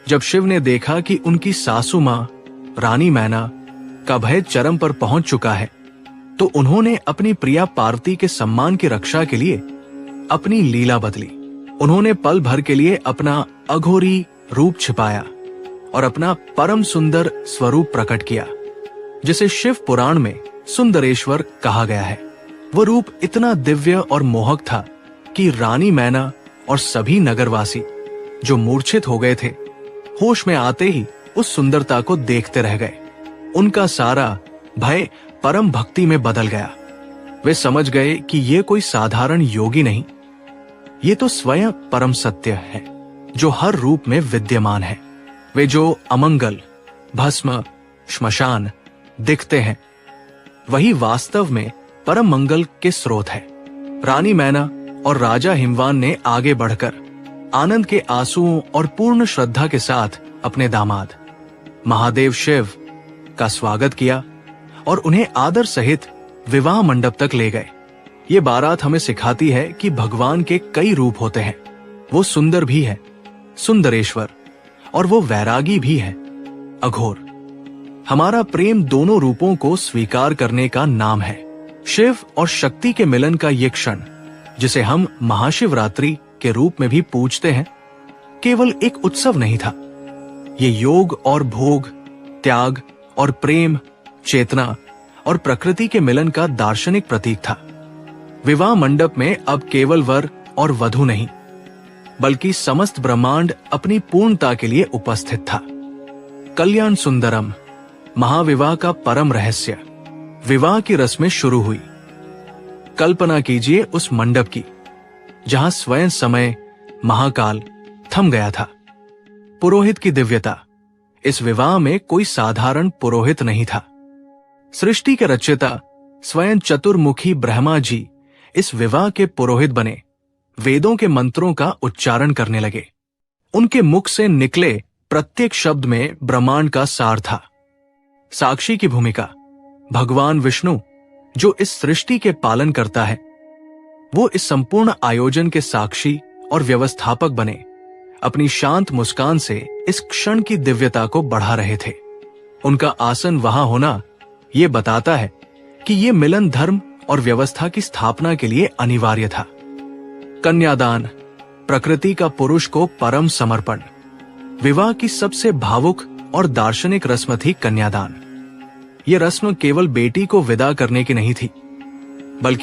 जब शिव ने देखा कि उनकी सासू मां रानी मैना का भय चरम पर पहुंच चुका है, तो उन्होंने अपनी प्रिया पार्वती के सम्मान की रक्षा के लिए अपनी लीला बदली। उन्होंने पल भर के लिए अपना अघोरी रूप छिपाया और अपना परम सुंदर स्वरूप प्रकट किया, जिसे शिव पुराण में सुंदरेश्वर कहा गया है। वो रूप इतना दिव्य और मोहक था कि रानी मैना और सभी नगरवासी जो मूर्छित हो गए थे, होश में आते ही उस सुंदरता को देखते रह गए। उनका सारा भय परम भक्ति में बदल गया। वे समझ गए कि ये कोई साधारण योगी नहीं, ये तो स्वयं परम सत्य है जो हर रूप में विद्यमान है। वे जो अमंगल, भस्म, श्मशान दिखते हैं, वही वास्तव में परम मंगल के स्रोत है। रानी मैना और राजा हिमवान ने आगे बढ़कर आनंद के आंसुओं और पूर्ण श्रद्धा के साथ अपने दामाद महादेव शिव का स्वागत किया और उन्हें आदर सहित विवाह मंडप तक ले गए। ये बारात हमें सिखाती है कि भगवान के कई रूप होते हैं। वो सुंदर भी है, सुंदरेश्वर, और वो वैरागी भी है, अघोर। हमारा प्रेम दोनों रूपों को स्वीकार करने का नाम है। शिव और शक्ति के मिलन का ये क्षण, जिसे हम महाशिवरात्रि के रूप में भी पूजते हैं, केवल एक उत्सव नहीं था। ये योग और भोग, त्याग और प्रेम, चेतना और प्रकृति के मिलन का दार्शनिक प्रतीक था। विवाह मंडप में अब केवल वर और वधू नहीं, बल्कि समस्त ब्रह्मांड अपनी पूर्णता के लिए उपस्थित था। कल्याण सुंदरम, महाविवाह का परम रहस्य। विवाह की रस्में शुरू हुई। कल्पना कीजिए उस मंडप की जहां स्वयं समय, महाकाल थम गया था। पुरोहित की दिव्यता। इस विवाह में कोई साधारण पुरोहित नहीं था। सृष्टि के रचयिता स्वयं चतुर्मुखी ब्रह्मा जी इस विवाह के पुरोहित बने। वेदों के मंत्रों का उच्चारण करने लगे। उनके मुख से निकले प्रत्येक शब्द में ब्रह्मांड का सार था। साक्षी की भूमिका। भगवान विष्णु, जो इस सृष्टि के पालन करता है, वो इस संपूर्ण आयोजन के साक्षी और व्यवस्थापक बने। अपनी शांत मुस्कान से इस क्षण की दिव्यता को बढ़ा रहे थे। उनका आसन वहां होना ये बताता है कि ये मिलन धर्म और व्यवस्था की स्थापना के लिए अनिवार्य था। कन्यादान, प्रकृति का पुरुष को परम समर्पण। विवाह की सबसे भावुक और दार्शनिक रस्म थी कन्यादान। ये रस्म केवल बेटी को विदा करने की नहीं थी, बल्कि